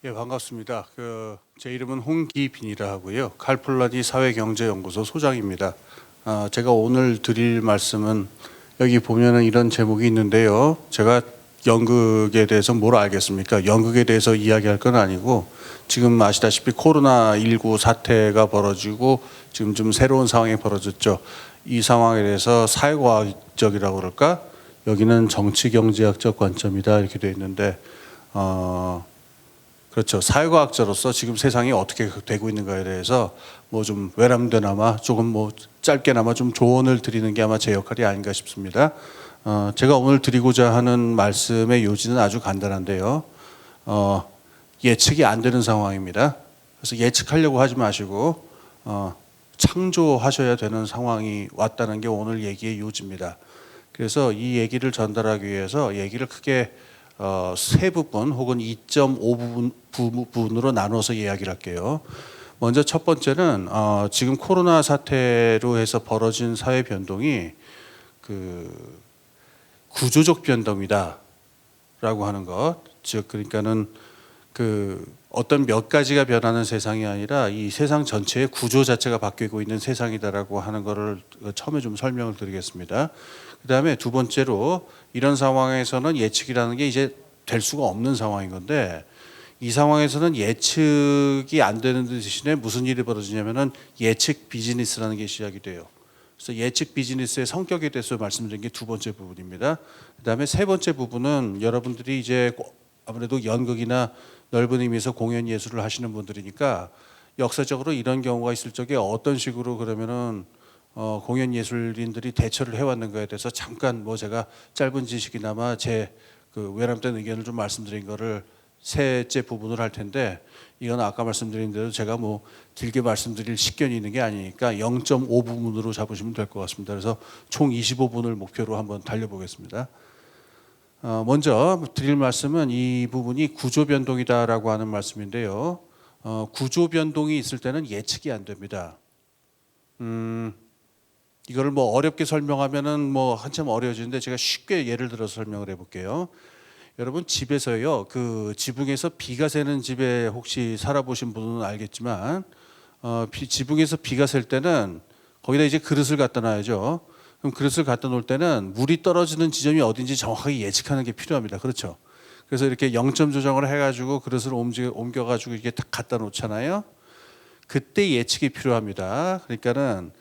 예, 반갑습니다. 제 이름은 홍기빈이라 하고요. 칼폴라디 사회경제연구소 소장입니다. 제가 오늘 드릴 말씀은 여기 보면은 이런 제목이 있는데요. 제가 연극에 대해서 뭘 알겠습니까? 연극에 대해서 이야기할 건 아니고 지금 아시다시피 코로나19 사태가 벌어지고 지금 좀 새로운 상황이 벌어졌죠. 이 상황에 대해서 사회과학적이라고 그럴까? 여기는 정치경제학적 관점이다 이렇게 되어 있는데 그렇죠. 사회과학자로서 지금 세상이 어떻게 되고 있는가에 대해서 뭐 좀 외람되나마 조금 뭐 짧게나마 좀 조언을 드리는 게 아마 제 역할이 아닌가 싶습니다. 제가 오늘 드리고자 하는 말씀의 요지는 아주 간단한데요. 예측이 안 되는 상황입니다. 그래서 예측하려고 하지 마시고 창조하셔야 되는 상황이 왔다는 게 오늘 얘기의 요지입니다. 그래서 이 얘기를 전달하기 위해서 얘기를 크게 세 부분 혹은 2.5부분으로 나눠서 이야기를 할게요. 먼저 첫 번째는 지금 코로나 사태로 해서 벌어진 사회 변동이 구조적 변동이다라고 하는 것, 즉 그러니까는 어떤 몇 가지가 변하는 세상이 아니라 이 세상 전체의 구조 자체가 바뀌고 있는 세상이다라고 하는 것을 처음에 좀 설명을 드리겠습니다. 그다음에 두 번째로 이런 상황에서는 예측이라는 게 이제 될 수가 없는 상황인 건데 이 상황에서는 예측이 안 되는 대신에 무슨 일이 벌어지냐면은 예측 비즈니스라는 게 시작이 돼요. 그래서 예측 비즈니스의 성격에 대해서 말씀드린 게 두 번째 부분입니다. 그다음에 세 번째 부분은 여러분들이 이제 아무래도 연극이나 넓은 의미에서 공연 예술을 하시는 분들이니까 역사적으로 이런 경우가 있을 적에 어떤 식으로 그러면은 공연 예술인들이 대처를 해왔는가에 대해서 잠깐 뭐 제가 짧은 지식이나마 제 외람된 의견을 좀 말씀드린 거를 셋째 부분을 할 텐데 이건 아까 말씀드린 대로 제가 뭐 길게 말씀드릴 식견이 있는 게 아니니까 0.5부분으로 잡으시면 될 것 같습니다. 그래서 총 25분을 목표로 한번 달려보겠습니다. 먼저 드릴 말씀은 이 부분이 구조 변동이다라고 하는 말씀인데요. 구조 변동이 있을 때는 예측이 안 됩니다. 이거를 뭐 어렵게 설명하면은 뭐 한참 어려워지는데 제가 쉽게 예를 들어서 설명을 해볼게요. 여러분 집에서요, 지붕에서 비가 새는 집에 혹시 살아보신 분은 알겠지만, 지붕에서 비가 셀 때는 거기다 이제 그릇을 갖다 놔야죠. 그럼 그릇을 갖다 놓을 때는 물이 떨어지는 지점이 어딘지 정확하게 예측하는 게 필요합니다. 그렇죠? 그래서 이렇게 0점 조정을 해가지고 그릇을 옮겨가지고 이렇게 딱 갖다 놓잖아요. 그때 예측이 필요합니다. 그러니까는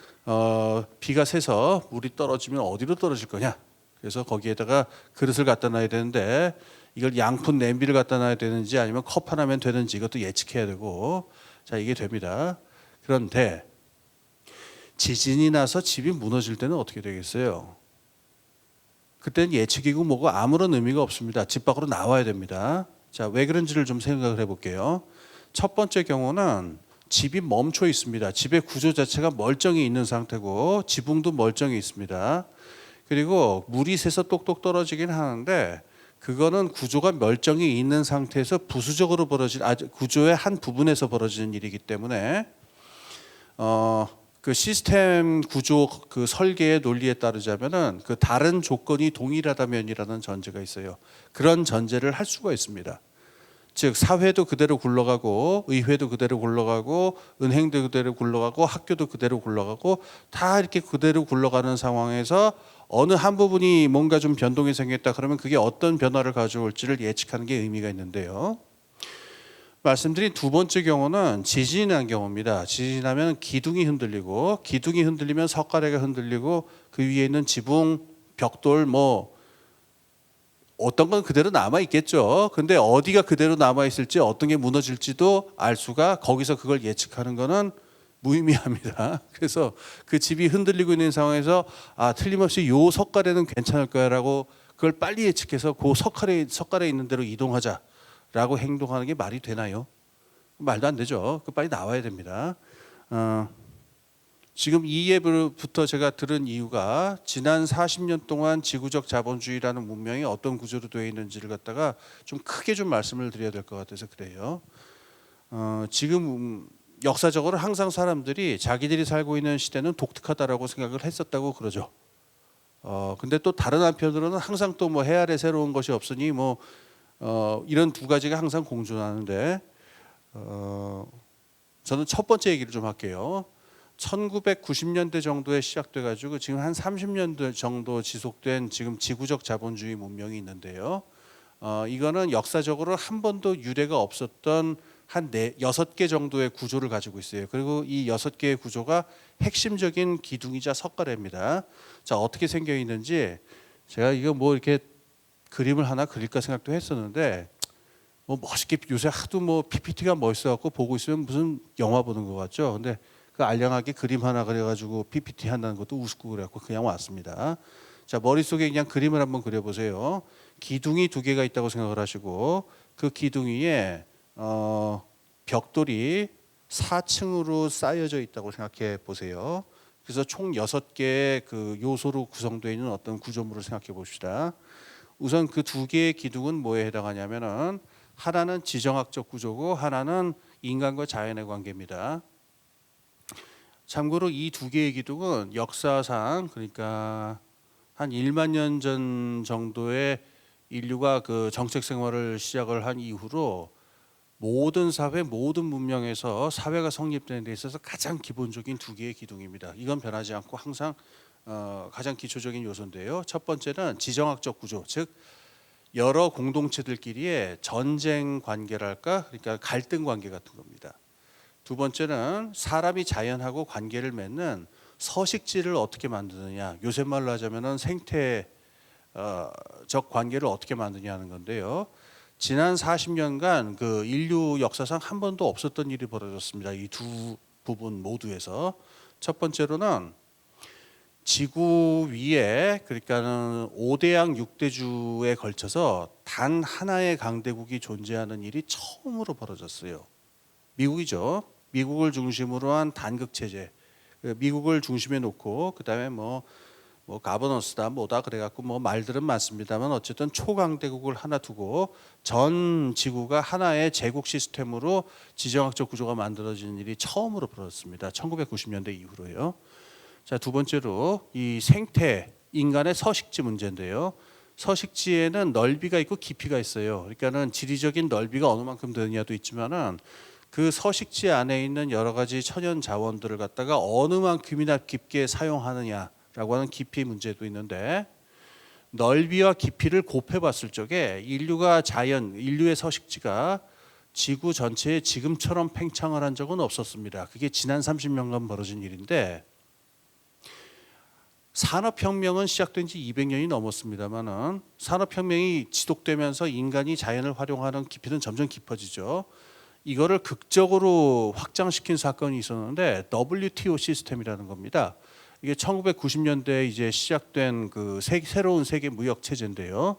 비가 새서 물이 떨어지면 어디로 떨어질 거냐? 그래서 거기에다가 그릇을 갖다 놔야 되는데 이걸 양푼 냄비를 갖다 놔야 되는지 아니면 컵 하나면 되는지 이것도 예측해야 되고 자 이게 됩니다. 그런데 지진이 나서 집이 무너질 때는 어떻게 되겠어요? 그때는 예측이고 뭐고 아무런 의미가 없습니다. 집 밖으로 나와야 됩니다. 자, 왜 그런지를 좀 생각을 해볼게요. 첫 번째 경우는 집이 멈춰 있습니다. 집의 구조 자체가 멀쩡히 있는 상태고 지붕도 멀쩡히 있습니다. 그리고 물이 새서 똑똑 떨어지긴 하는데 그거는 구조가 멀쩡히 있는 상태에서 부수적으로 벌어진 구조의 한 부분에서 벌어지는 일이기 때문에 그 시스템 구조 설계의 논리에 따르자면은 다른 조건이 동일하다면이라는 전제가 있어요. 그런 전제를 할 수가 있습니다. 즉 사회도 그대로 굴러가고 의회도 그대로 굴러가고 은행도 그대로 굴러가고 학교도 그대로 굴러가고 다 이렇게 그대로 굴러가는 상황에서 어느 한 부분이 뭔가 좀 변동이 생겼다 그러면 그게 어떤 변화를 가져올지를 예측하는 게 의미가 있는데요. 말씀드린 두 번째 경우는 지진이 난 경우입니다. 지진이 나면 기둥이 흔들리고 기둥이 흔들리면 석가래가 흔들리고 그 위에 있는 지붕, 벽돌 뭐 어떤 건 그대로 남아 있겠죠. 근데 어디가 그대로 남아 있을지 어떤 게 무너질지도 알 수가 거기서 그걸 예측하는 거는 무의미합니다. 그래서 그 집이 흔들리고 있는 상황에서 틀림없이 요 석가래는 괜찮을 거야라고 그걸 빨리 예측해서 그 석가래 있는 대로 이동하자라고 행동하는 게 말이 되나요? 말도 안 되죠. 그 빨리 나와야 됩니다. 지금 이 예부터 제가 들은 이유가 지난 40년 동안 지구적 자본주의라는 문명이 어떤 구조로 되어 있는지를 갖다가 좀 크게 좀 말씀을 드려야 될 것 같아서 그래요. 지금 역사적으로 항상 사람들이 자기들이 살고 있는 시대는 독특하다라고 생각을 했었다고 그러죠. 근데 또 다른 한편으로는 항상 또 뭐 해 아래 새로운 것이 없으니 뭐 이런 두 가지가 항상 공존하는데 저는 첫 번째 얘기를 좀 할게요. 1990년대 정도에 시작돼 가지고 지금 한 30년대 정도 지속된 지금 지구적 자본주의 문명이 있는데요. 이거는 역사적으로 한 번도 유례가 없었던 한 6개 정도의 구조를 가지고 있어요. 그리고 이 6개의 구조가 핵심적인 기둥이자 석가래입니다. 자, 어떻게 생겨 있는지 제가 이거 뭐 이렇게 그림을 하나 그릴까 생각도 했었는데 뭐 멋있게 요새 하도 뭐 PPT가 멋있어 갖고 보고 있으면 무슨 영화 보는 것 같죠. 근데 그 알량하게 그림 하나 그려가지고 PPT 한다는 것도 우습고 그래갖고 그냥 왔습니다. 자, 머릿속에 그냥 그림을 한번 그려보세요. 기둥이 2개가 있다고 생각을 하시고 그 기둥 위에 벽돌이 4층으로 쌓여져 있다고 생각해 보세요. 그래서 총 6개의 그 요소로 구성되어 있는 어떤 구조물을 생각해 봅시다. 우선 그 2개의 기둥은 뭐에 해당하냐면은 하나는 지정학적 구조고 하나는 인간과 자연의 관계입니다. 참고로 이 2개의 기둥은 역사상 그러니까 한 1만 년 전 정도의 인류가 그 정책 생활을 시작을 한 이후로 모든 사회, 모든 문명에서 사회가 성립되는 데 있어서 가장 기본적인 2개의 기둥입니다. 이건 변하지 않고 항상 가장 기초적인 요소인데요. 첫 번째는 지정학적 구조, 즉 여러 공동체들끼리의 전쟁 관계랄까, 그러니까 갈등 관계 같은 겁니다. 두 번째는 사람이 자연하고 관계를 맺는 서식지를 어떻게 만드느냐, 요새 말로 하자면은 생태적 관계를 어떻게 만드냐 하는 건데요. 지난 40년간 그 인류 역사상 한 번도 없었던 일이 벌어졌습니다. 이 두 부분 모두에서. 첫 번째로는 지구 위에 그러니까는 5대양 6대주에 걸쳐서 단 하나의 강대국이 존재하는 일이 처음으로 벌어졌어요. 미국이죠. 미국을 중심으로 한 단극 체제. 미국을 중심에 놓고 그다음에 뭐 가버넌스다 뭐다 그래갖고 뭐 말들은 많습니다만 어쨌든 초강대국을 하나 두고 전 지구가 하나의 제국 시스템으로 지정학적 구조가 만들어지는 일이 처음으로 벌어졌습니다. 1990년대 이후로요. 자, 두 번째로 이 생태 인간의 서식지 문제인데요. 서식지에는 넓이가 있고 깊이가 있어요. 그러니까는 지리적인 넓이가 어느 만큼 되느냐도 있지만은 그 서식지 안에 있는 여러 가지 천연 자원들을 갖다가 어느 만큼이나 깊게 사용하느냐라고 하는 깊이 문제도 있는데 넓이와 깊이를 곱해 봤을 적에 인류의 서식지가 지구 전체에 지금처럼 팽창을 한 적은 없었습니다. 그게 지난 30년간 벌어진 일인데 산업혁명은 시작된 지 200년이 넘었습니다만은 산업혁명이 지속되면서 인간이 자연을 활용하는 깊이는 점점 깊어지죠. 이거를 극적으로 확장시킨 사건이 있었는데 WTO 시스템이라는 겁니다. 이게 1990년대에 이제 시작된 그 새로운 세계 무역 체제인데요.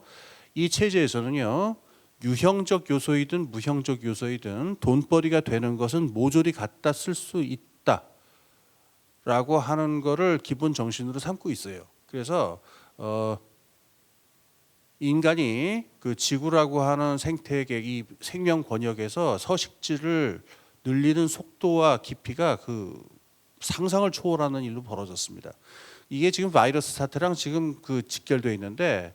이 체제에서는요. 유형적 요소이든 무형적 요소이든 돈벌이가 되는 것은 모조리 갖다 쓸 수 있다라고 하는 거를 기본 정신으로 삼고 있어요. 그래서 인간이 그 지구라고 하는 생태계 이 생명 권역에서 서식지를 늘리는 속도와 깊이가 그 상상을 초월하는 일로 벌어졌습니다. 이게 지금 바이러스 사태랑 지금 그 직결되어 있는데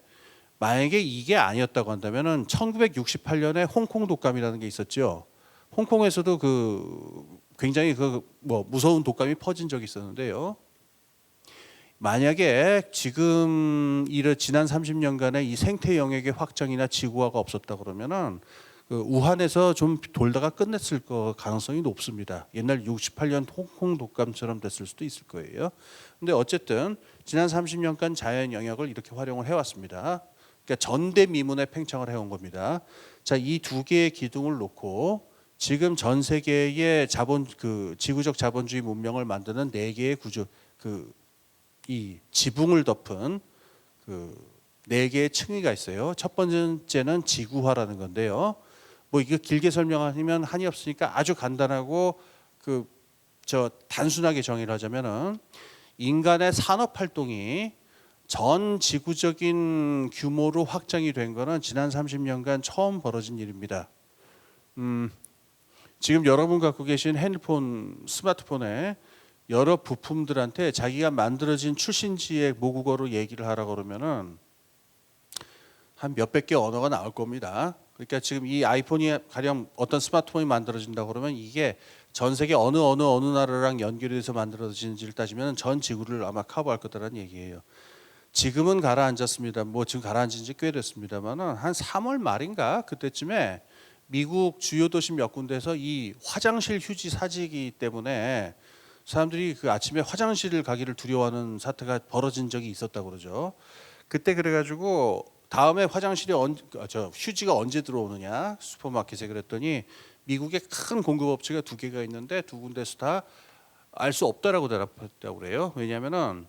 만약에 이게 아니었다고 한다면은 1968년에 홍콩 독감이라는 게 있었죠. 홍콩에서도 그 굉장히 그 뭐 무서운 독감이 퍼진 적이 있었는데요. 만약에 지금 지난 30년간의 이 생태 영역의 확장이나 지구화가 없었다 그러면은 그 우한에서 좀 돌다가 끝냈을 가능성이 높습니다. 옛날 68년 홍콩 독감처럼 됐을 수도 있을 거예요. 근데 어쨌든 지난 30년간 자연 영역을 이렇게 활용을 해왔습니다. 그러니까 전대미문의 팽창을 해온 겁니다. 자, 이 2개의 기둥을 놓고 지금 전 세계의 지구적 자본주의 문명을 만드는 4개의 구조 이 지붕을 덮은 그 4개의 층위가 있어요. 첫 번째는 지구화라는 건데요. 뭐 이거 길게 설명하면 한이 없으니까 아주 간단하고 단순하게 정의를 하자면은 인간의 산업 활동이 전 지구적인 규모로 확장이 된 거는 지난 30년간 처음 벌어진 일입니다. 지금 여러분 갖고 계신 핸드폰, 스마트폰에 여러 부품들한테 자기가 만들어진 출신지의 모국어로 얘기를 하라 그러면은 한 몇백 개 언어가 나올 겁니다. 그러니까 지금 이 아이폰이 가령 어떤 스마트폰이 만들어진다 그러면 이게 전 세계 어느 나라랑 연결이 돼서 만들어지는지를 따지면 전 지구를 아마 커버할 거다라는 얘기예요. 지금은 가라앉았습니다. 뭐 지금 가라앉은 지 꽤 됐습니다만은 한 3월 말인가 그때쯤에 미국 주요 도시 몇 군데에서 이 화장실 휴지 사지기 때문에 사람들이 그 아침에 화장실을 가기를 두려워하는 사태가 벌어진 적이 있었다고 그러죠. 그때 그래가지고 다음에 화장실이 휴지가 언제 들어오느냐 슈퍼마켓에 그랬더니 미국에 큰 공급업체가 2개가 있는데 2군데서 다 알 수 없다라고 대답했다고 그래요. 왜냐하면은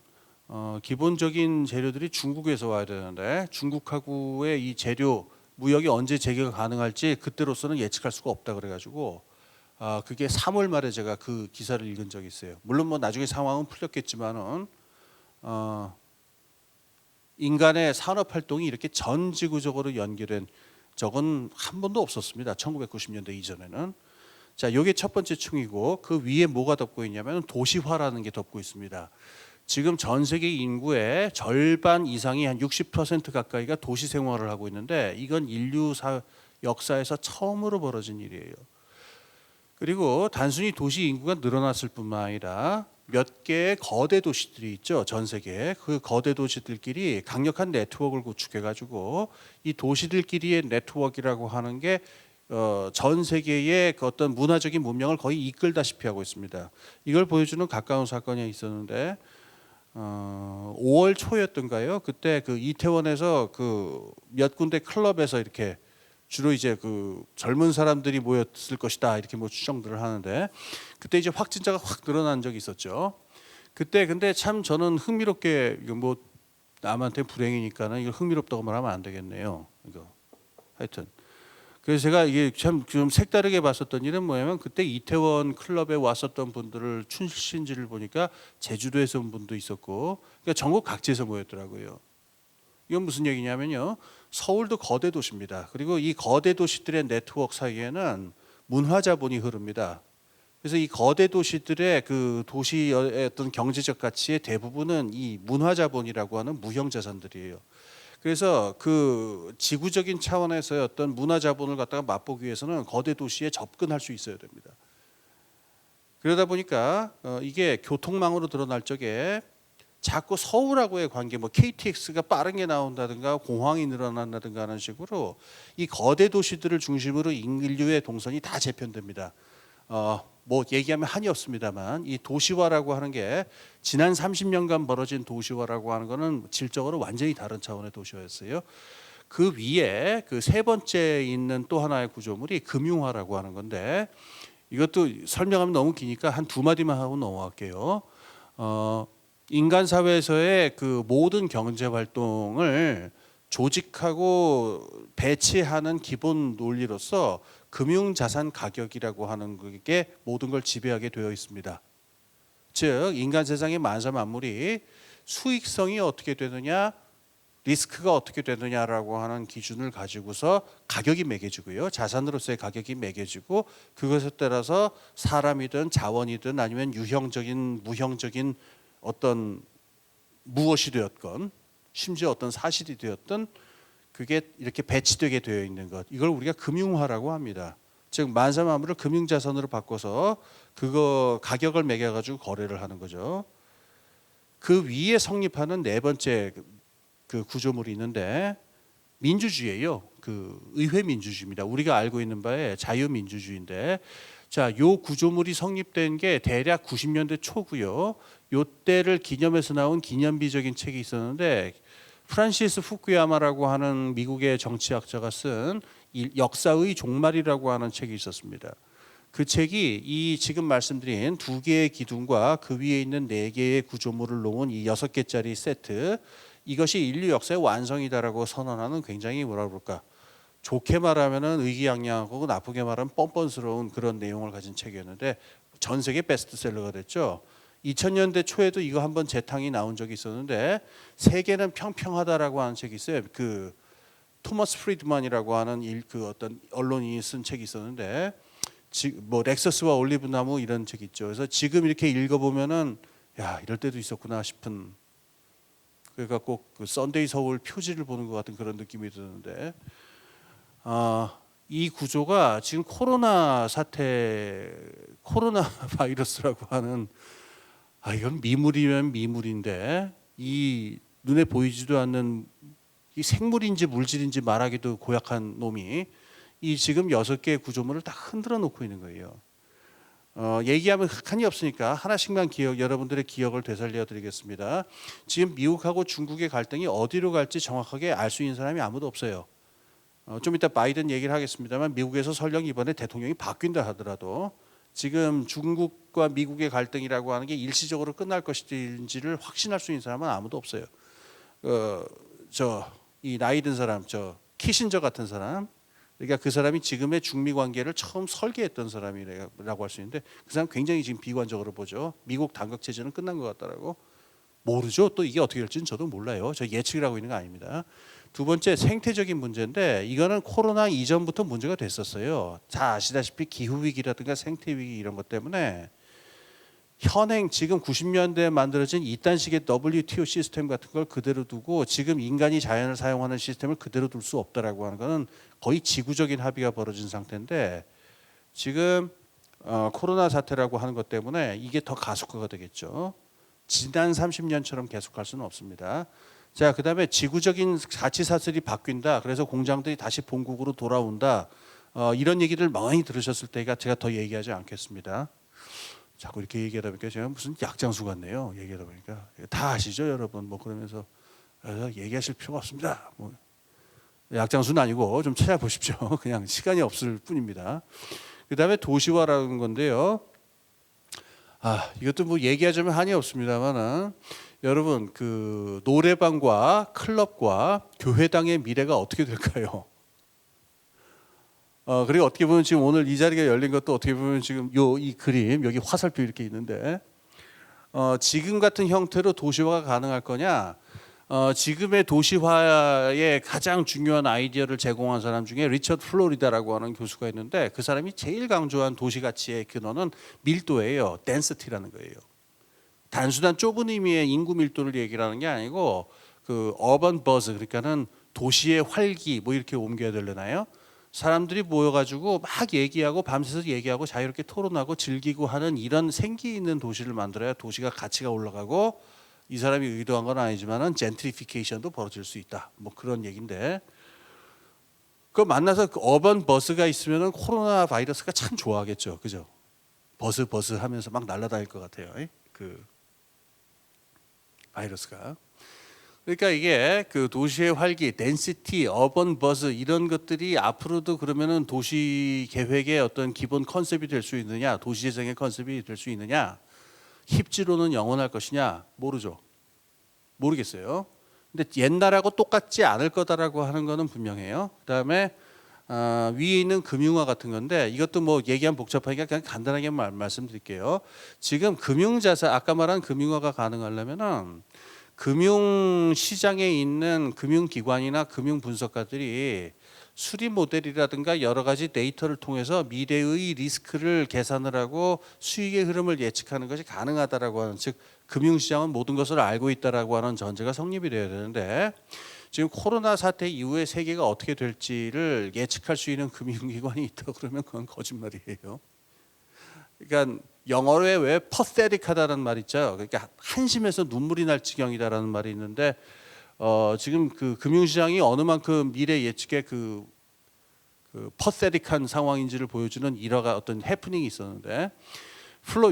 기본적인 재료들이 중국에서 와야 되는데 중국하고의 이 재료 무역이 언제 재개가 가능할지 그때로서는 예측할 수가 없다 그래가지고 그게 3월 말에 제가 그 기사를 읽은 적이 있어요. 물론 뭐 나중에 상황은 풀렸겠지만은 인간의 산업 활동이 이렇게 전 지구적으로 연결된 적은 한 번도 없었습니다. 1990년대 이전에는. 자, 이게 첫 번째 층이고 그 위에 뭐가 덮고 있냐면 도시화라는 게 덮고 있습니다. 지금 전 세계 인구의 절반 이상이 한 60% 가까이가 도시 생활을 하고 있는데 이건 인류 역사에서 처음으로 벌어진 일이에요. 그리고 단순히 도시 인구가 늘어났을 뿐만 아니라 몇 개의 거대 도시들이 있죠. 전 세계에. 그 거대 도시들끼리 강력한 네트워크를 구축해 가지고 이 도시들끼리의 네트워크라고 하는 게 전 세계의 그 어떤 문화적인 문명을 거의 이끌다시피 하고 있습니다. 이걸 보여주는 가까운 사건이 있었는데 5월 초였던가요? 그때 그 이태원에서 그 몇 군데 클럽에서 이렇게 주로 이제 그 젊은 사람들이 모였을 것이다 이렇게 뭐 추정들을 하는데 그때 이제 확진자가 확 늘어난 적이 있었죠. 그때 근데 참 저는 흥미롭게 이거 뭐 남한테 불행이니까는 이걸 흥미롭다고 말하면 안 되겠네요. 이거 하여튼 그래서 제가 이게 참 좀 색다르게 봤었던 일은 뭐냐면 그때 이태원 클럽에 왔었던 분들을 출신지를 보니까 제주도에서 온 분도 있었고 그러니까 전국 각지에서 모였더라고요. 이건 무슨 얘기냐면요. 서울도 거대 도시입니다. 그리고 이 거대 도시들의 네트워크 사이에는 문화 자본이 흐릅니다. 그래서 이 거대 도시들의 그 도시의 어떤 경제적 가치의 대부분은 이 문화 자본이라고 하는 무형 자산들이에요. 그래서 그 지구적인 차원에서의 어떤 문화 자본을 갖다가 맛보기 위해서는 거대 도시에 접근할 수 있어야 됩니다. 그러다 보니까 이게 교통망으로 드러날 적에 자꾸 서울하고의 관계, 뭐 KTX가 빠르게 나온다든가 공항이 늘어난다든가 하는 식으로 이 거대 도시들을 중심으로 인류의 동선이 다 재편됩니다. 뭐 얘기하면 한이 없습니다만 이 도시화라고 하는 게 지난 30년간 벌어진 도시화라고 하는 거는 질적으로 완전히 다른 차원의 도시화였어요. 그 위에 그 세 번째 있는 또 하나의 구조물이 금융화라고 하는 건데 이것도 설명하면 너무 기니까 한 두 마디만 하고 넘어갈게요. 인간 사회에서의 그 모든 경제 활동을 조직하고 배치하는 기본 논리로서 금융자산 가격이라고 하는 게 모든 걸 지배하게 되어 있습니다. 즉 인간 세상의 만사 만물이 수익성이 어떻게 되느냐, 리스크가 어떻게 되느냐라고 하는 기준을 가지고서 가격이 매겨지고요. 자산으로서의 가격이 매겨지고 그것에 따라서 사람이든 자원이든 아니면 유형적인 무형적인 어떤 무엇이 되었건 심지어 어떤 사실이 되었든 그게 이렇게 배치되게 되어 있는 것, 이걸 우리가 금융화라고 합니다. 즉 만사만물을 금융자산으로 바꿔서 그거 가격을 매겨가지고 거래를 하는 거죠. 그 위에 성립하는 네 번째 그 구조물이 있는데 민주주의예요. 그 의회 민주주의입니다. 우리가 알고 있는 바에 자유민주주의인데, 자, 요 구조물이 성립된 게 대략 90년대 초고요. 요 때를 기념해서 나온 기념비적인 책이 있었는데 프란시스 후쿠야마라고 하는 미국의 정치학자가 쓴 역사의 종말이라고 하는 책이 있었습니다. 그 책이 이 지금 말씀드린 두 개의 기둥과 그 위에 있는 네 개의 구조물을 놓은 이 6개짜리 세트, 이것이 인류 역사의 완성이다라고 선언하는 굉장히 뭐라 그럴까, 좋게 말하면은 의기양양하고 나쁘게 말하면 뻔뻔스러운 그런 내용을 가진 책이었는데 전 세계 베스트셀러가 됐죠. 2000년대 초에도 이거 한번 재탕이 나온 적이 있었는데 세계는 평평하다라고 하는 책이 있어요. 그 토머스 프리드만이라고 하는 그 어떤 언론인이 쓴 책이 있었는데 뭐 렉서스와 올리브 나무 이런 책 있죠. 그래서 지금 이렇게 읽어보면은 야, 이럴 때도 있었구나 싶은, 그러니까 꼭 그 썬데이 서울 표지를 보는 것 같은 그런 느낌이 드는데 이 구조가 지금 코로나 사태, 코로나 바이러스라고 하는, 이건 미물이면 미물인데, 이 눈에 보이지도 않는 이 생물인지 물질인지 말하기도 고약한 놈이 이 지금 6개의 구조물을 다 흔들어 놓고 있는 거예요. 얘기하면 한이 없으니까 하나씩만 여러분들의 기억을 되살려 드리겠습니다. 지금 미국하고 중국의 갈등이 어디로 갈지 정확하게 알 수 있는 사람이 아무도 없어요. 좀 이따 바이든 얘기를 하겠습니다만, 미국에서 설령 이번에 대통령이 바뀐다 하더라도 지금 중국과 미국의 갈등이라고 하는 게 일시적으로 끝날 것인지를 확신할 수 있는 사람은 아무도 없어요. 이 나이 든 사람, 키신저 같은 사람, 그러니까 그 사람이 지금의 중미 관계를 처음 설계했던 사람이라고 할 수 있는데, 그 사람 굉장히 지금 비관적으로 보죠. 미국 단각 체제는 끝난 것 같다라고. 모르죠. 또 이게 어떻게 될지는 저도 몰라요. 저 예측을 하고 있는 거 아닙니다. 두 번째, 생태적인 문제인데, 이거는 코로나 이전부터 문제가 됐었어요. 다 아시다시피 기후 위기라든가 생태 위기 이런 것 때문에 현행 지금 90년대에 만들어진 이딴식의 WTO 시스템 같은 걸 그대로 두고 지금 인간이 자연을 사용하는 시스템을 그대로 둘 수 없다라고 하는 것은 거의 지구적인 합의가 벌어진 상태인데, 지금 코로나 사태라고 하는 것 때문에 이게 더 가속화가 되겠죠. 지난 30년처럼 계속할 수는 없습니다. 자, 그다음에 지구적인 가치 사슬이 바뀐다. 그래서 공장들이 다시 본국으로 돌아온다. 이런 얘기를 많이 들으셨을 때가 제가 더 얘기하지 않겠습니다. 자꾸 이렇게 얘기하다 보니까 제가 무슨 약장수 같네요. 얘기하다 보니까 다 아시죠, 여러분? 뭐 그러면서 얘기하실 필요가 없습니다. 뭐 약장수는 아니고 좀 찾아보십시오. 그냥 시간이 없을 뿐입니다. 그다음에 도시화라는 건데요. 이것도 뭐 얘기하자면 한이 없습니다만은, 여러분 그 노래방과 클럽과 교회당의 미래가 어떻게 될까요? 그리고 어떻게 보면 지금 오늘 이 자리가 열린 것도 어떻게 보면 지금 이 그림 여기 화살표 이렇게 있는데, 지금 같은 형태로 도시화가 가능할 거냐? 지금의 도시화의 가장 중요한 아이디어를 제공한 사람 중에 리처드 플로리다라고 하는 교수가 있는데, 그 사람이 제일 강조한 도시 가치의 근원은 밀도예요. 덴시티라는 거예요. 단순한 좁은 의미의 인구 밀도를 얘기하는 게 아니고, 그 어번 버즈, 그러니까는 도시의 활기 뭐 이렇게 옮겨야 되려나요? 사람들이 모여가지고 막 얘기하고 밤새서 얘기하고 자유롭게 토론하고 즐기고 하는 이런 생기 있는 도시를 만들어야 도시가 가치가 올라가고, 이 사람이 의도한 건 아니지만은 젠트리피케이션도 벌어질 수 있다. 뭐 그런 얘기인데, 그 만나서 그 어번 버스가 있으면은 코로나 바이러스가 참 좋아하겠죠, 그죠? 버스 하면서 막 날아다닐 것 같아요. 그 바이러스가. 그러니까 이게 그 도시의 활기, 덴시티, 어번 버즈 이런 것들이 앞으로도 그러면은 도시 계획의 어떤 기본 컨셉이 될 수 있느냐, 도시 재생의 컨셉이 될 수 있느냐, 힙지로는 영원할 것이냐 모르죠. 모르겠어요. 근데 옛날하고 똑같지 않을 거다라고 하는 거는 분명해요. 그다음에 위에 있는 금융화 같은 건데, 이것도 뭐 얘기하면 복잡하니까 그냥 간단하게 말씀드릴게요. 지금 금융자산, 아까 말한 금융화가 가능하려면은 금융 시장에 있는 금융기관이나 금융분석가들이 수리 모델이라든가 여러 가지 데이터를 통해서 미래의 리스크를 계산을 하고 수익의 흐름을 예측하는 것이 가능하다라고 하는, 즉 금융시장은 모든 것을 알고 있다라고 하는 전제가 성립이 되어야 되는데, 지금 코로나 사태 이후에 세계가 어떻게 될지를 예측할 수 있는 금융기관이 있다 그러면 그건 거짓말이에요. 그러니까 영어로 왜 pathetic하다는 말 있죠. 그러니까 한심해서 눈물이 날 지경이다라는 말이 있는데, 지금 그 금융시장이 어느 만큼 미래 예측에 그 pathetic한 상황인지를 보여주는 일화가, 어떤 해프닝이 있었는데,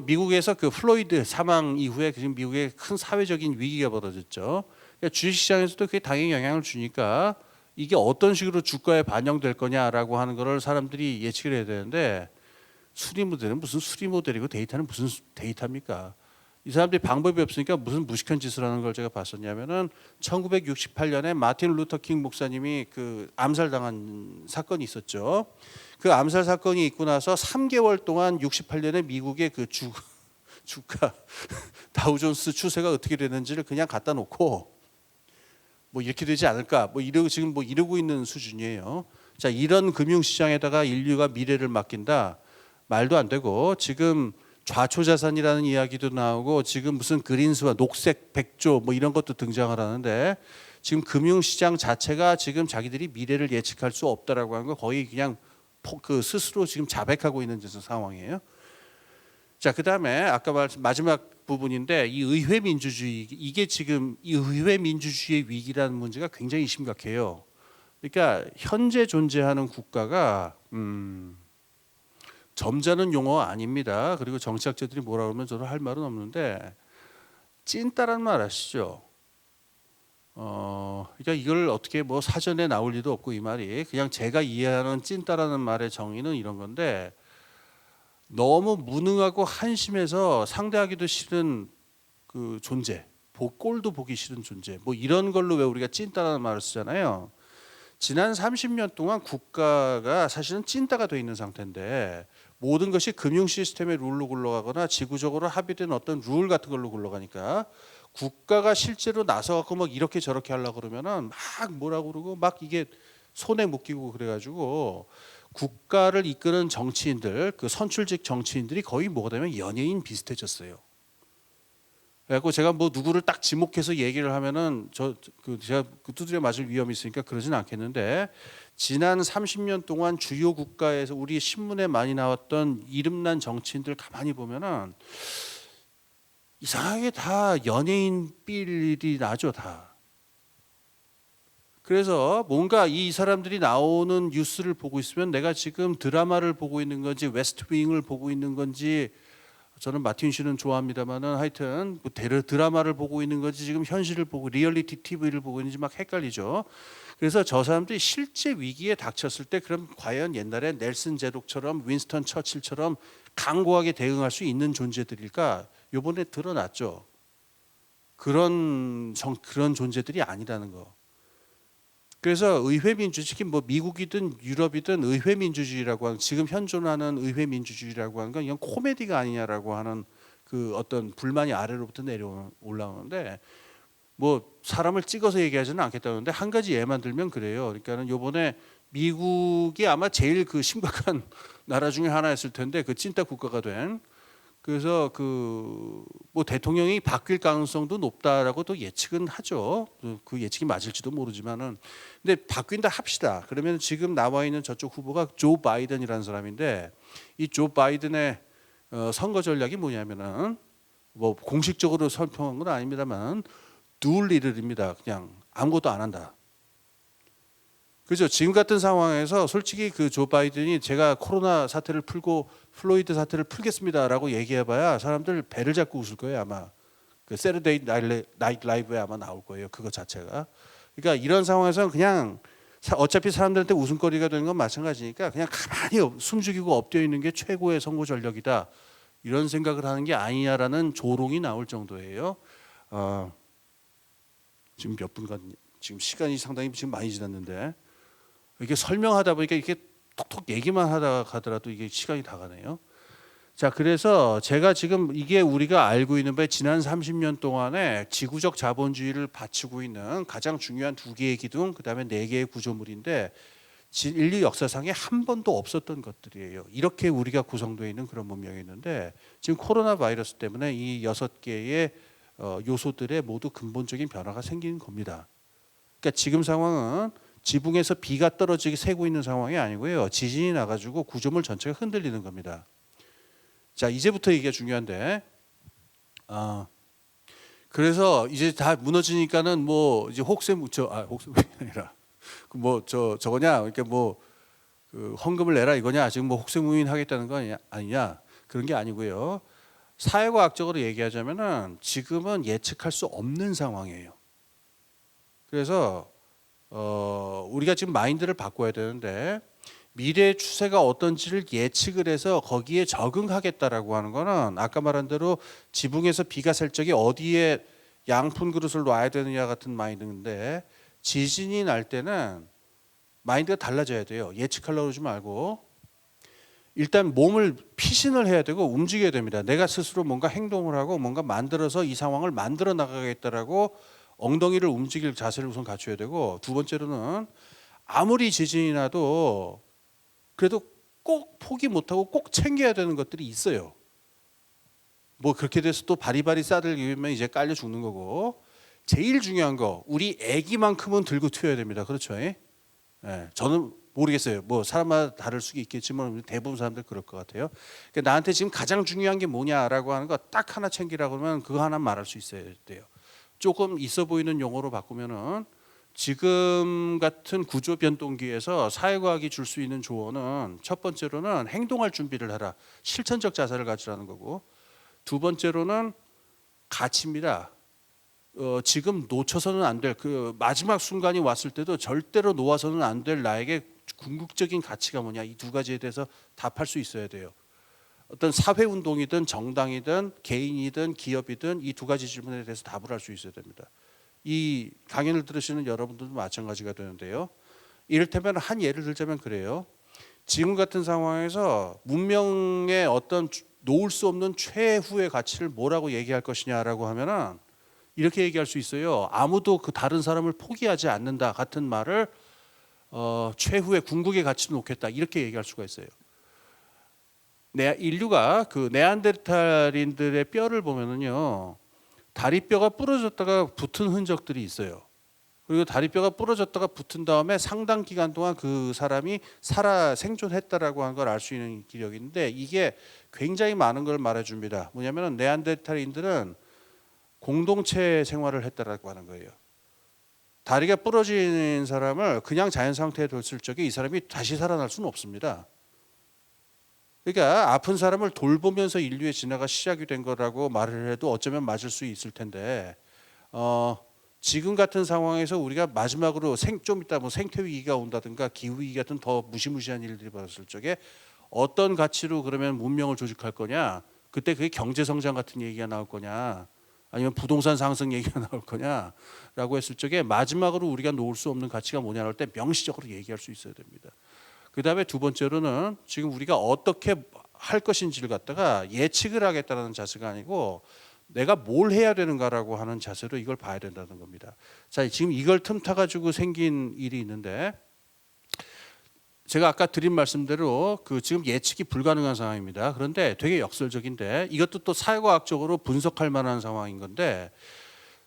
미국에서 그 플로이드 사망 이후에 지금 미국에 큰 사회적인 위기가 벌어졌죠. 그러니까 주식시장에서도 그게 당연히 영향을 주니까 이게 어떤 식으로 주가에 반영될 거냐라고 하는 거를 사람들이 예측을 해야 되는데, 수리 모델은 무슨 수리 모델이고 데이터는 무슨 데이터입니까? 이 사람들이 방법이 없으니까 무슨 무식한 짓을 하는 걸 제가 봤었냐면은, 1968년에 마틴 루터 킹 목사님이 그 암살당한 사건이 있었죠. 그 암살 사건이 있고 나서 3개월 동안 68년에 미국의 그 주가 다우존스 추세가 어떻게 되는지를 그냥 갖다 놓고 뭐 이렇게 되지 않을까 뭐 지금 뭐 이러고 있는 수준이에요. 자, 이런 금융시장에다가 인류가 미래를 맡긴다, 말도 안 되고, 지금 좌초자산이라는 이야기도 나오고, 지금 무슨 그린스와 녹색 백조 뭐 이런 것도 등장을 하는데, 지금 금융시장 자체가 지금 자기들이 미래를 예측할 수 없다라고 하는 거 거의 그냥 그 스스로 지금 자백하고 있는 상황이에요. 자, 그다음에 아까 마지막 부분인데 이 의회 민주주의, 이게 지금 이 의회 민주주의의 위기라는 문제가 굉장히 심각해요. 그러니까 현재 존재하는 국가가 점잖은 용어 아닙니다. 그리고 정치학자들이 뭐라 그러면 저는 할 말은 없는데 찐따란 말 아시죠? 그러니까 이걸 어떻게 뭐 사전에 나올 리도 없고 이 말이 그냥 제가 이해하는 찐따라는 말의 정의는 이런 건데 너무 무능하고 한심해서 상대하기도 싫은 그 존재, 꼴도 보기 싫은 존재, 뭐 이런 걸로 왜 우리가 찐따라는 말을 쓰잖아요. 지난 30년 동안 국가가 사실은 찐따가 돼 있는 상태인데 모든 것이 금융 시스템의 룰로 굴러가거나 지구적으로 합의된 어떤 룰 같은 걸로 굴러가니까 국가가 실제로 나서갖고 막 이렇게 저렇게 하려고 그러면은 막 뭐라고 그러고 막 이게 손에 묶이고 그래가지고 국가를 이끄는 정치인들, 그 선출직 정치인들이 거의 뭐가 되면 연예인 비슷해졌어요. 그래갖고 제가 뭐 누구를 딱 지목해서 얘기를 하면은 제가 두드려 맞을 위험이 있으니까 그러진 않겠는데 지난 30년 동안 주요 국가에서 우리 신문에 많이 나왔던 이름난 정치인들 가만히 보면은 이상하게 다 연예인 삘이 나죠, 다. 그래서 뭔가 이 사람들이 나오는 뉴스를 보고 있으면 내가 지금 드라마를 보고 있는 건지 웨스트윙을 보고 있는 건지 저는 마틴 씨는 좋아합니다만은 하여튼 뭐 드라마를 보고 있는 건지 지금 현실을 보고 리얼리티 TV를 보고 있는지 막 헷갈리죠. 그래서 저 사람들이 실제 위기에 닥쳤을 때 그럼 과연 옛날에 넬슨 제독처럼 윈스턴 처칠처럼 강고하게 대응할 수 있는 존재들일까? 이번에 드러났죠. 그런 존재들이 아니라는 거. 그래서 의회 민주주의, 특히 뭐 미국이든 유럽이든 의회 민주주의라고 하는, 지금 현존하는 의회 민주주의라고 하는 건 이건 코미디가 아니냐라고 하는 그 어떤 불만이 아래로부터 올라오는데 뭐 사람을 찍어서 얘기하지는 않겠다는데 한 가지 예만 들면 그래요. 그러니까는 요번에 미국이 아마 제일 그 심각한 나라 중에 하나였을 텐데 그 찐따 국가가 된, 그래서 그 뭐 대통령이 바뀔 가능성도 높다라고 또 예측은 하죠. 그 예측이 맞을지도 모르지만은 근데 바뀐다 합시다. 그러면 지금 나와 있는 저쪽 후보가 조 바이든이라는 사람인데 이 조 바이든의 선거 전략이 뭐냐면은 뭐 공식적으로 설명한 건 아닙니다만 둘리들입니다. 그냥 아무것도 안 한다. 그죠? 지금 같은 상황에서 솔직히 그 조 바이든이 제가 코로나 사태를 풀고 플로이드 사태를 풀겠습니다라고 얘기해봐야 사람들 배를 잡고 웃을 거예요 아마. 그 세러데이 나이트 라이브에 아마 나올 거예요 그거 자체가. 그러니까 이런 상황에서는 그냥 어차피 사람들한테 웃음거리가 되는 건 마찬가지니까 그냥 가만히 숨죽이고 엎드려 있는 게 최고의 선거 전략이다. 이런 생각을 하는 게 아니냐라는 조롱이 나올 정도예요. 지금 몇 분간 지금 시간이 상당히 지금 많이 지났는데. 이렇게 설명하다 보니까 이렇게 톡톡 얘기만 하다가 가더라도 이게 시간이 다 가네요. 자, 그래서 제가 지금 이게 우리가 알고 있는 바에 지난 30년 동안에 지구적 자본주의를 바치고 있는 가장 중요한 두 개의 기둥, 그다음에 네 개의 구조물인데 인류 역사상에 한 번도 없었던 것들이에요. 이렇게 우리가 구성되어 있는 그런 문명이었는데 지금 코로나 바이러스 때문에 이 6개의 요소들에 모두 근본적인 변화가 생기는 겁니다. 그러니까 지금 상황은 지붕에서 비가 떨어지게 새고 있는 상황이 아니고요. 지진이 나가지고 구조물 전체가 흔들리는 겁니다. 자, 이제부터 이게 중요한데, 그래서 이제 다 무너지니까는 뭐 이제 혹세무민이 아니라 뭐 저거냐, 그러니까 뭐 그 헌금을 내라 이거냐, 지금 뭐 혹세무민 하겠다는 거 아니냐, 그런 게 아니고요. 사회과학적으로 얘기하자면은 지금은 예측할 수 없는 상황이에요. 그래서 우리가 지금 마인드를 바꿔야 되는데 미래의 추세가 어떤지를 예측을 해서 거기에 적응하겠다라고 하는 거는 아까 말한 대로 지붕에서 비가 셀 적에 어디에 양푼 그릇을 놔야 되느냐 같은 마인드인데 지진이 날 때는 마인드가 달라져야 돼요. 예측하려고 그러지 말고 일단 몸을 피신을 해야 되고 움직여야 됩니다. 내가 스스로 뭔가 행동을 하고 뭔가 만들어서 이 상황을 만들어 나가겠다라고 엉덩이를 움직일 자세를 우선 갖춰야 되고, 두 번째로는 아무리 지진이 나도 그래도 꼭 포기 못하고 꼭 챙겨야 되는 것들이 있어요. 뭐 그렇게 돼서 또 바리바리 싸들기면 이제 깔려 죽는 거고, 제일 중요한 거 우리 애기만큼은 들고 튀어야 됩니다. 그렇죠? 예? 저는 모르겠어요. 뭐 사람마다 다를 수 있겠지만 대부분 사람들 그럴 것 같아요. 그러니까 나한테 지금 가장 중요한 게 뭐냐라고 하는 거 딱 하나 챙기라고 하면 그거 하나 말할 수 있어야 돼요. 조금 있어 보이는 용어로 바꾸면은 지금 같은 구조 변동기에서 사회과학이 줄 수 있는 조언은 첫 번째로는 행동할 준비를 해라. 실천적 자세를 가지라는 거고, 두 번째로는 가치입니다. 지금 놓쳐서는 안 될 그 마지막 순간이 왔을 때도 절대로 놓아서는 안 될 나에게 궁극적인 가치가 뭐냐, 이 두 가지에 대해서 답할 수 있어야 돼요. 어떤 사회 운동이든 정당이든 개인이든 기업이든 이 두 가지 질문에 대해서 답을 할 수 있어야 됩니다. 이 강연을 들으시는 여러분들도 마찬가지가 되는데요. 이를테면 한 예를 들자면 그래요. 지금 같은 상황에서 문명의 어떤 놓을 수 없는 최후의 가치를 뭐라고 얘기할 것이냐라고 하면은 이렇게 얘기할 수 있어요. 아무도 그 다른 사람을 포기하지 않는다 같은 말을 최후의 궁극의 가치로 놓겠다 이렇게 얘기할 수가 있어요. 인류가 그 네안데르탈인들의 뼈를 보면은요, 다리뼈가 부러졌다가 붙은 흔적들이 있어요. 그리고 다리뼈가 부러졌다가 붙은 다음에 상당 기간 동안 그 사람이 살아 생존했다라고 하는 걸 알 수 있는 기력인데, 이게 굉장히 많은 걸 말해줍니다. 뭐냐면은 네안데르탈인들은 공동체 생활을 했다라고 하는 거예요. 다리가 부러진 사람을 그냥 자연 상태에 뒀을 적에 이 사람이 다시 살아날 수는 없습니다. 그러니까 아픈 사람을 돌보면서 인류의 진화가 시작이 된 거라고 말을 해도 어쩌면 맞을 수 있을 텐데, 지금 같은 상황에서 우리가 마지막으로 좀 이따 뭐 생태 위기가 온다든가 기후 위기 같은 더 무시무시한 일들이 벌어질 적에 어떤 가치로 그러면 문명을 조직할 거냐? 그때 그게 경제 성장 같은 얘기가 나올 거냐? 아니면 부동산 상승 얘기가 나올 거냐라고 했을 적에 마지막으로 우리가 놓을 수 없는 가치가 뭐냐고 할 때 명시적으로 얘기할 수 있어야 됩니다. 그다음에 두 번째로는 지금 우리가 어떻게 할 것인지를 갖다가 예측을 하겠다는 자세가 아니고 내가 뭘 해야 되는가라고 하는 자세로 이걸 봐야 된다는 겁니다. 자, 지금 이걸 틈타 가지고 생긴 일이 있는데, 제가 아까 드린 말씀대로 그 지금 예측이 불가능한 상황입니다. 그런데 되게 역설적인데 이것도 또 사회과학적으로 분석할 만한 상황인 건데,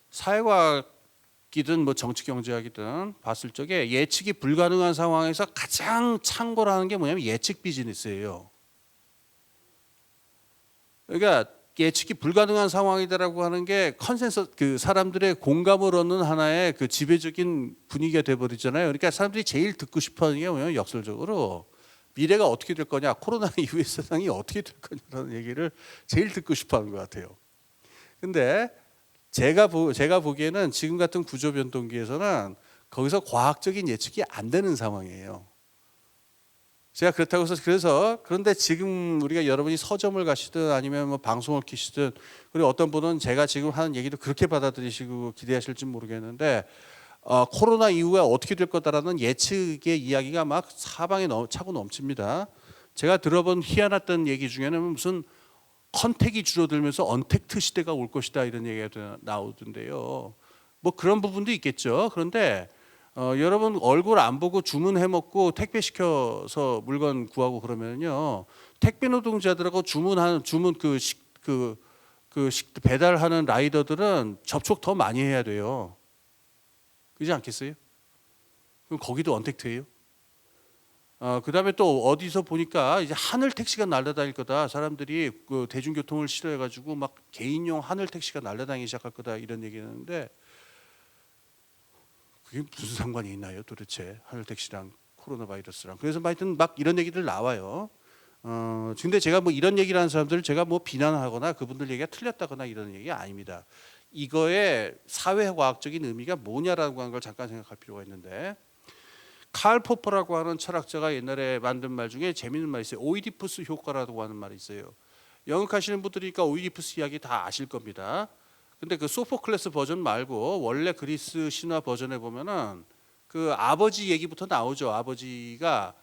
사회과학이든 뭐 정치 경제학이든 봤을 적에 예측이 불가능한 상황에서 가장 참고로 하는 게 뭐냐면 예측 비즈니스예요. 그러니까 예측이 불가능한 상황이다라고 하는 게 컨센서스, 그 사람들의 공감을 얻는 하나의 그 지배적인 분위기가 돼버리잖아요. 그러니까 사람들이 제일 듣고 싶어하는 게 뭐냐면 역설적으로 미래가 어떻게 될 거냐, 코로나 이후의 세상이 어떻게 될 거냐라는 얘기를 제일 듣고 싶어하는 것 같아요. 근데 제가 보기에는 지금 같은 구조 변동기에서는 거기서 과학적인 예측이 안 되는 상황이에요. 제가 그렇다고 해서 그런데 지금 우리가 여러분이 서점을 가시든 아니면 뭐 방송을 키시든, 그리고 어떤 분은 제가 지금 하는 얘기도 그렇게 받아들이시고 기대하실지 모르겠는데, 코로나 이후에 어떻게 될 거다라는 예측의 이야기가 막 사방에 차고 넘칩니다. 제가 들어본 희한했던 얘기 중에는 무슨 컨택이 줄어들면서 언택트 시대가 올 것이다 이런 얘기가 나오던데요. 뭐 그런 부분도 있겠죠. 그런데 여러분 얼굴 안 보고 주문해 먹고 택배 시켜서 물건 구하고 그러면요, 택배 노동자들하고 배달하는 라이더들은 접촉 더 많이 해야 돼요. 그렇지 않겠어요? 그럼 거기도 언택트예요. 그다음에 또 어디서 보니까 이제 하늘 택시가 날아다닐 거다. 사람들이 그 대중교통을 싫어해가지고 막 개인용 하늘 택시가 날아다니기 시작할 거다 이런 얘기했는데, 그게 무슨 상관이 있나요, 도대체 하늘 택시랑 코로나 바이러스랑. 그래서 하여튼 막 이런 얘기들 나와요. 근데 제가 뭐 이런 얘기를 하는 사람들을 제가 뭐 비난하거나 그분들 얘기가 틀렸다거나 이런 얘기가 아닙니다. 이거의 사회과학적인 의미가 뭐냐라고 하는 걸 잠깐 생각할 필요가 있는데, 칼 포퍼라고 하는 철학자가 옛날에 만든 말 중에 재미있는 말이 있어요. 오이디푸스 효과라고 하는 말이 있어요. 영역하시는 분들이니까 오이디푸스 이야기 다 아실 겁니다. 근데 그 소포클레스 버전 말고 원래 그리스 신화 버전에 보면은 그 아버지 얘기부터 나오죠. 아버지가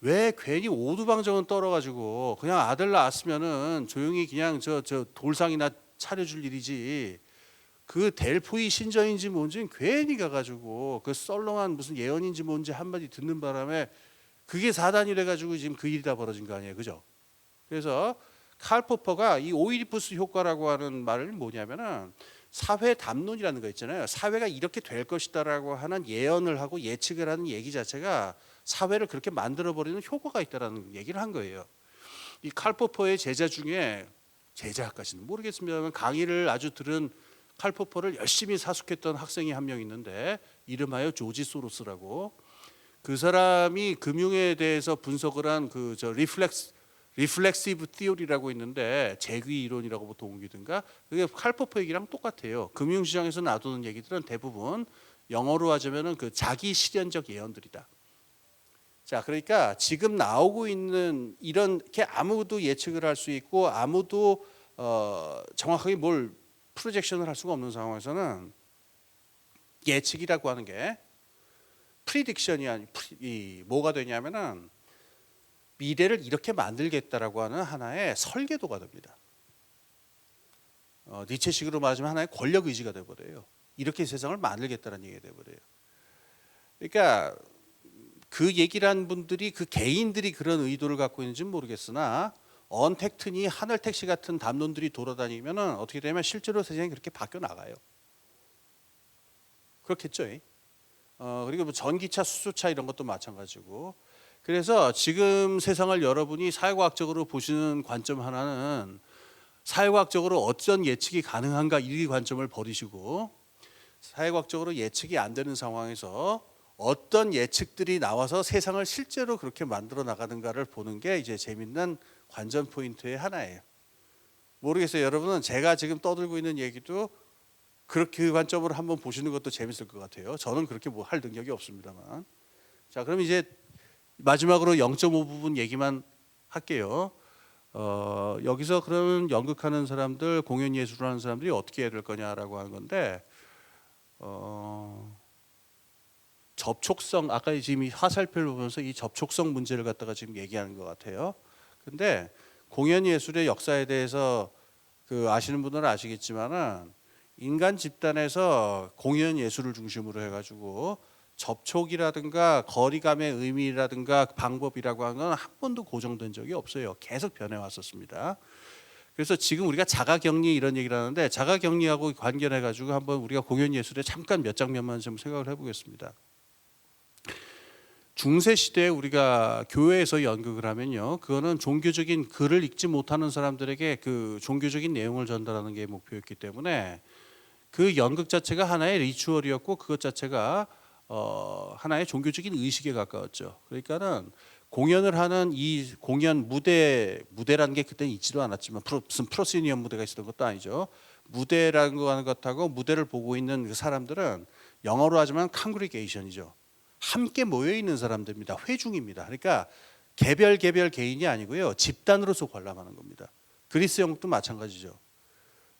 왜 괜히 오두방정은 떨어가지고 그냥 아들 낳았으면은 조용히 그냥 저 돌상이나 차려줄 일이지, 그 델포이 신전인지 뭔지 괜히 가가지고 그 썰렁한 무슨 예언인지 뭔지 한마디 듣는 바람에 그게 사단이래 가지고 지금 그 일이 다 벌어진 거 아니에요, 그죠? 그래서 칼 포퍼가 이 오이디푸스 효과라고 하는 말을 뭐냐면은 사회 담론이라는 거 있잖아요. 사회가 이렇게 될 것이다라고 하는 예언을 하고 예측을 하는 얘기 자체가 사회를 그렇게 만들어버리는 효과가 있다라는 얘기를 한 거예요. 이 칼 포퍼의 제자 중에 제자까지는 모르겠습니다만 강의를 아주 들은 칼 포퍼를 열심히 사숙했던 학생이 한 명 있는데 이름하여 조지 소로스라고. 그 사람이 금융에 대해서 분석을 한 그 저 리플렉시브 티오리라고 있는데 재귀 이론이라고 보통 옮기든가 그게 칼 포퍼 얘기랑 똑같아요. 금융시장에서 놔두는 얘기들은 대부분 영어로 하자면은 그 자기 실현적 예언들이다. 자, 그러니까 지금 나오고 있는 이렇게 아무도 예측을 할 수 있고 아무도 정확하게 뭘 프로젝션을 할 수가 없는 상황에서는 예측이라고 하는 게 프리딕션이 아니 뭐가 되냐면은 미래를 이렇게 만들겠다라고 하는 하나의 설계도가 됩니다. 니체식으로 말하자면 하나의 권력 의지가 돼버려요. 이렇게 세상을 만들겠다는 얘기가 돼버려요. 그러니까 그 얘기를 한 분들이 그 개인들이 그런 의도를 갖고 있는지는 모르겠으나 언택트니 하늘 택시 같은 담론들이 돌아다니면은 어떻게 되면 실제로 세상이 그렇게 바뀌어 나가요. 그렇겠죠. 그리고 뭐 전기차, 수소차 이런 것도 마찬가지고. 그래서 지금 세상을 여러분이 사회과학적으로 보시는 관점 하나는 사회과학적으로 어떤 예측이 가능한가 이 관점을 버리시고 사회과학적으로 예측이 안 되는 상황에서 어떤 예측들이 나와서 세상을 실제로 그렇게 만들어 나가는가를 보는 게 이제 재밌는 관전 포인트의 하나예요. 모르겠어요. 여러분은 제가 지금 떠들고 있는 얘기도 그렇게 그 관점으로 한번 보시는 것도 재밌을 것 같아요. 저는 그렇게 뭐 할 능력이 없습니다만. 자, 그럼 이제 마지막으로 0.5 부분 얘기만 할게요. 여기서 그러면 연극하는 사람들, 공연 예술을 하는 사람들이 어떻게 해야 될 거냐라고 하는 건데 접촉성, 아까 지금 이 화살표를 보면서 이 접촉성 문제를 갖다가 지금 얘기하는 것 같아요. 근데 공연 예술의 역사에 대해서 그 아시는 분들은 아시겠지만은 인간 집단에서 공연 예술을 중심으로 해가지고 접촉이라든가 거리감의 의미라든가 방법이라고 하는 건 한 번도 고정된 적이 없어요. 계속 변해왔었습니다. 그래서 지금 우리가 자가격리 이런 얘기를 하는데 자가격리하고 관련해가지고 한번 우리가 공연 예술에 잠깐 몇 장면만 좀 생각을 해보겠습니다. 중세 시대에 우리가 교회에서 연극을 하면요, 그거는 종교적인 글을 읽지 못하는 사람들에게 그 종교적인 내용을 전달하는 게 목표였기 때문에 그 연극 자체가 하나의 리추얼이었고 그것 자체가 하나의 종교적인 의식에 가까웠죠. 그러니까는 공연을 하는 이 공연 무대라는 게 그때는 있지도 않았지만 무슨 프로시니엄 무대가 있었던 것도 아니죠. 무대라는 거 하는 것하고 무대를 보고 있는 그 사람들은 영어로 하자면 congregation이죠. 함께 모여 있는 사람들입니다. 회중입니다. 그러니까 개별 개인이 아니고요. 집단으로서 관람하는 겁니다. 그리스 연극도 마찬가지죠.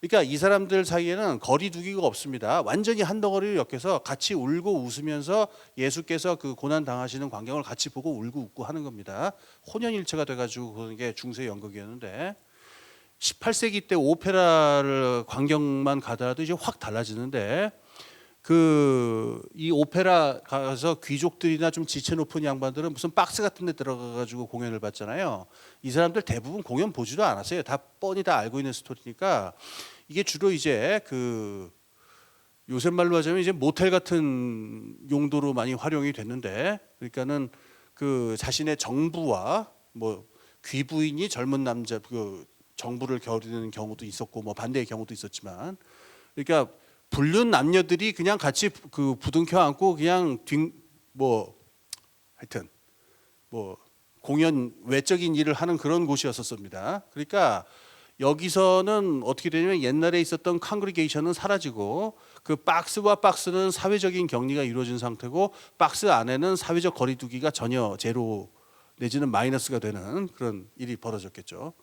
그러니까 이 사람들 사이에는 거리 두기가 없습니다. 완전히 한 덩어리를 엮여서 같이 울고 웃으면서 예수께서 그 고난 당하시는 광경을 같이 보고 울고 웃고 하는 겁니다. 혼연일체가 돼가지고 그런 게 중세 연극이었는데 18세기 때 오페라를 광경만 가더라도 이제 확 달라지는데 이 오페라 가서 귀족들이나 좀 지체 높은 양반들은 무슨 박스 같은 데 들어가가지고 공연을 봤잖아요. 이 사람들 대부분 공연 보지도 않았어요. 다 뻔히 다 알고 있는 스토리니까 이게 주로 이제 요새 말로 하자면 이제 모텔 같은 용도로 많이 활용이 됐는데 그러니까는 그 자신의 정부와 뭐 귀부인이 젊은 남자 그 정부를 겨루는 경우도 있었고 뭐 반대의 경우도 있었지만 그러니까 불륜 남녀들이 그냥 같이 그 부둥켜 안고 그냥 하여튼 뭐 공연 외적인 일을 하는 그런 곳이었었습니다. 그러니까 여기서는 어떻게 되냐면 옛날에 있었던 컨그리게이션은 사라지고 그 박스와 박스는 사회적인 격리가 이루어진 상태고 박스 안에는 사회적 거리두기가 전혀 제로 내지는 마이너스가 되는 그런 일이 벌어졌겠죠.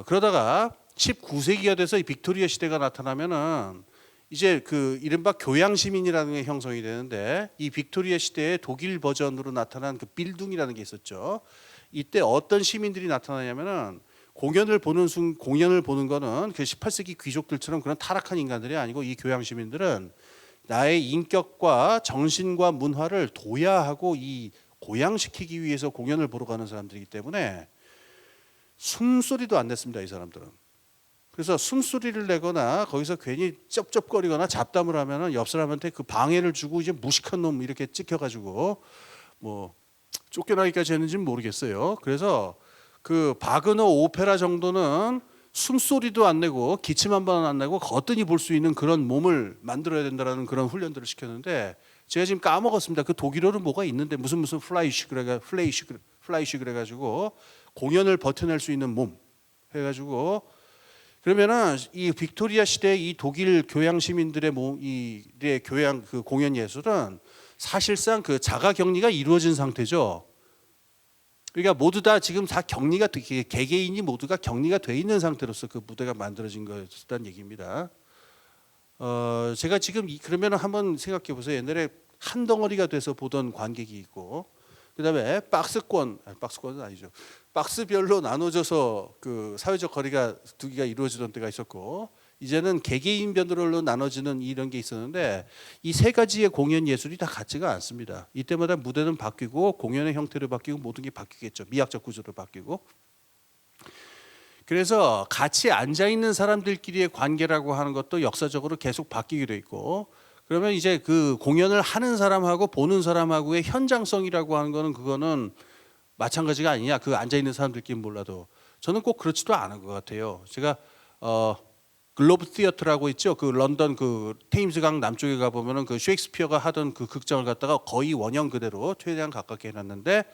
그러다가 19세기가 돼서 이 빅토리아 시대가 나타나면은 이제 그 이른바 교양 시민이라는 게 형성이 되는데 이 빅토리아 시대의 독일 버전으로 나타난 그 빌둥이라는 게 있었죠. 이때 어떤 시민들이 나타나냐면은 공연을 보는 거는 그 18세기 귀족들처럼 그런 타락한 인간들이 아니고 이 교양 시민들은 나의 인격과 정신과 문화를 도야하고 이 고양시키기 위해서 공연을 보러 가는 사람들이기 때문에 숨소리도 안 냈습니다. 이 사람들은. 그래서 숨소리를 내거나 거기서 괜히 쩝쩝거리거나 잡담을 하면은 옆 사람한테 그 방해를 주고 이제 무식한 놈 이렇게 찍혀가지고 뭐 쫓겨나기까지 했는지는 모르겠어요. 그래서 그 바그너 오페라 정도는 숨소리도 안 내고 기침 한 번 안 내고 거뜬히 볼 수 있는 그런 몸을 만들어야 된다라는 그런 훈련들을 시켰는데 제가 지금 까먹었습니다. 그 독일어는 뭐가 있는데 무슨 플라이시 그래가지고 공연을 버텨낼 수 있는 몸 해가지고 그러면은 이 빅토리아 시대 이 독일 교양 시민들의 이의 교양 그 공연 예술은 사실상 그 자가 격리가 이루어진 상태죠. 그러니까 모두 다 지금 다 격리가 개개인이 모두가 격리가 돼 있는 상태로서 그 무대가 만들어진 거였다는 얘기입니다. 제가 지금 그러면 한번 생각해 보세요. 옛날에 한 덩어리가 돼서 보던 관객이 있고, 그다음에 박스권은 아니죠. 박스별로 나눠져서 그 사회적 거리가 두기가 이루어지던 때가 있었고, 이제는 개개인별로 나눠지는 이런 게 있었는데 이 세 가지의 공연 예술이 다 같지가 않습니다. 이때마다 무대는 바뀌고 공연의 형태로 바뀌고 모든 게 바뀌겠죠. 미학적 구조로 바뀌고. 그래서 같이 앉아 있는 사람들끼리의 관계라고 하는 것도 역사적으로 계속 바뀌기도 있고, 그러면 이제 그 공연을 하는 사람하고 보는 사람하고의 현장성이라고 하는 거는 그거는 마찬가지가 아니냐. 그 앉아 있는 사람들끼리 몰라도 저는 꼭 그렇지도 않은 것 같아요. 제가 글로브 티어터라고 있죠. 그 런던 그 테임스강 남쪽에 가 보면은 그 셰익스피어가 하던 그 극장을 갖다가 거의 원형 그대로 최대한 가깝게 해놨는데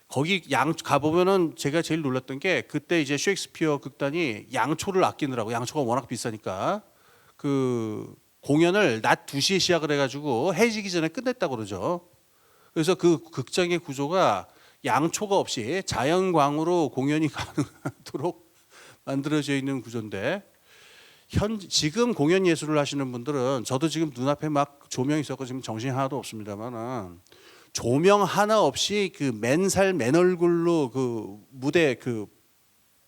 거기 가 보면은 제가 제일 놀랐던 게 그때 이제 셰익스피어 극단이 양초를 아끼느라고 양초가 워낙 비싸니까 그 공연을 낮 2시에 시작을 해가지고 해지기 전에 끝냈다고 그러죠. 그래서 그 극장의 구조가 양초가 없이 자연광으로 공연이 가능하도록 만들어져 있는 구조인데 지금 공연 예술을 하시는 분들은 저도 지금 눈앞에 막 조명이 있었고 지금 정신이 하나도 없습니다만은 조명 하나 없이 그 맨살 맨얼굴로 그 무대 그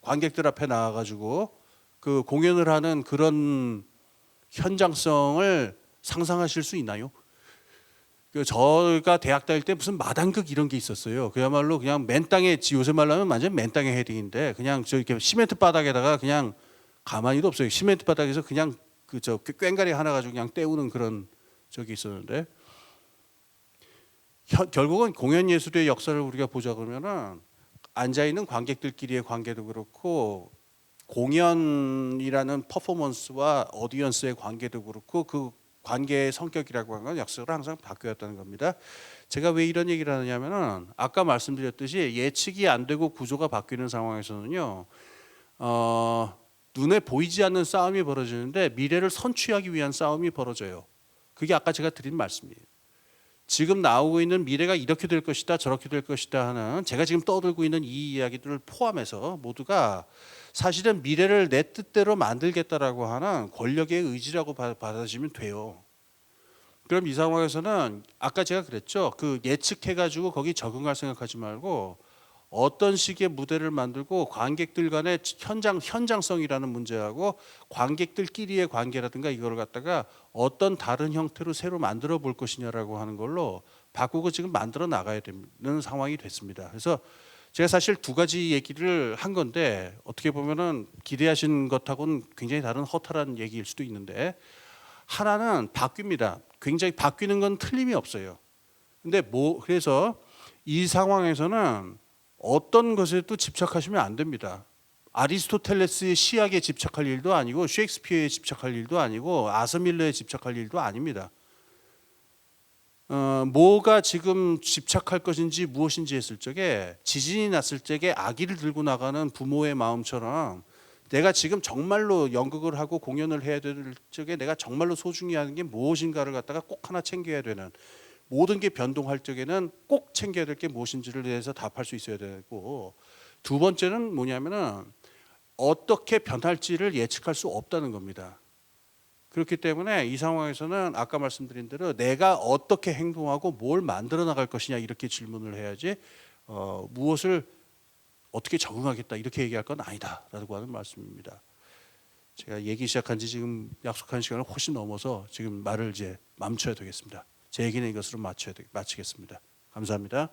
관객들 앞에 나와가지고 그 공연을 하는 그런 현장성을 상상하실 수 있나요? 저가 대학 다닐 때 무슨 마당극 이런 게 있었어요. 그야말로 그냥 맨 땅에 요새 말로 하면 완전 맨 땅에 헤딩인데 그냥 저 이렇게 시멘트 바닥에다가 그냥 가만히도 없어요. 시멘트 바닥에서 그냥 그 저 꽹가리 하나 가지고 그냥 때우는 그런 적이 있었는데 결국은 공연 예술의 역사를 우리가 보자 그러면은 앉아 있는 관객들끼리의 관계도 그렇고 공연이라는 퍼포먼스와 오디언스의 관계도 그렇고 그 관계의 성격이라고 하는 건 역사로 항상 바뀌었다는 겁니다. 제가 왜 이런 얘기를 하느냐면은 아까 말씀드렸듯이 예측이 안 되고 구조가 바뀌는 상황에서는요. 눈에 보이지 않는 싸움이 벌어지는데 미래를 선취하기 위한 싸움이 벌어져요. 그게 아까 제가 드린 말씀이에요. 지금 나오고 있는 미래가 이렇게 될 것이다 저렇게 될 것이다 하는 제가 지금 떠들고 있는 이 이야기들을 포함해서 모두가 사실은 미래를 내 뜻대로 만들겠다라고 하는 권력의 의지라고 받아들이면 돼요. 그럼 이 상황에서는 아까 제가 그랬죠. 그 예측해가지고 거기 적응할 생각하지 말고 어떤 식의 무대를 만들고 관객들 간의 현장성이라는 문제하고 관객들끼리의 관계라든가 이거를 갖다가 어떤 다른 형태로 새로 만들어 볼 것이냐라고 하는 걸로 바꾸고 지금 만들어 나가야 되는 상황이 됐습니다. 그래서 제가 사실 두 가지 얘기를 한 건데 어떻게 보면은 기대하신 것하고는 굉장히 다른 허탈한 얘기일 수도 있는데 하나는 바뀝니다. 굉장히 바뀌는 건 틀림이 없어요. 근데 그래서 이 상황에서는 어떤 것에도 집착하시면 안 됩니다. 아리스토텔레스의 시학에 집착할 일도 아니고 셰익스피어에 집착할 일도 아니고 아서밀러에 집착할 일도 아닙니다. 뭐가 지금 집착할 것인지 무엇인지 했을 적에 지진이 났을 적에 아기를 들고 나가는 부모의 마음처럼 내가 지금 정말로 연극을 하고 공연을 해야 될 적에 내가 정말로 소중히 하는 게 무엇인가를 갖다가 꼭 하나 챙겨야 되는 모든 게 변동할 적에는 꼭 챙겨야 될 게 무엇인지를 대해서 답할 수 있어야 되고 두 번째는 뭐냐면은 어떻게 변할지를 예측할 수 없다는 겁니다. 그렇기 때문에 이 상황에서는 아까 말씀드린 대로 내가 어떻게 행동하고 뭘 만들어 나갈 것이냐 이렇게 질문을 해야지 무엇을 어떻게 적응하겠다 이렇게 얘기할 건 아니다라고 하는 말씀입니다. 제가 얘기 시작한 지 지금 약속한 시간을 훨씬 넘어서 지금 말을 이제 멈춰야 되겠습니다. 제 얘기는 이것으로 마치겠습니다. 감사합니다.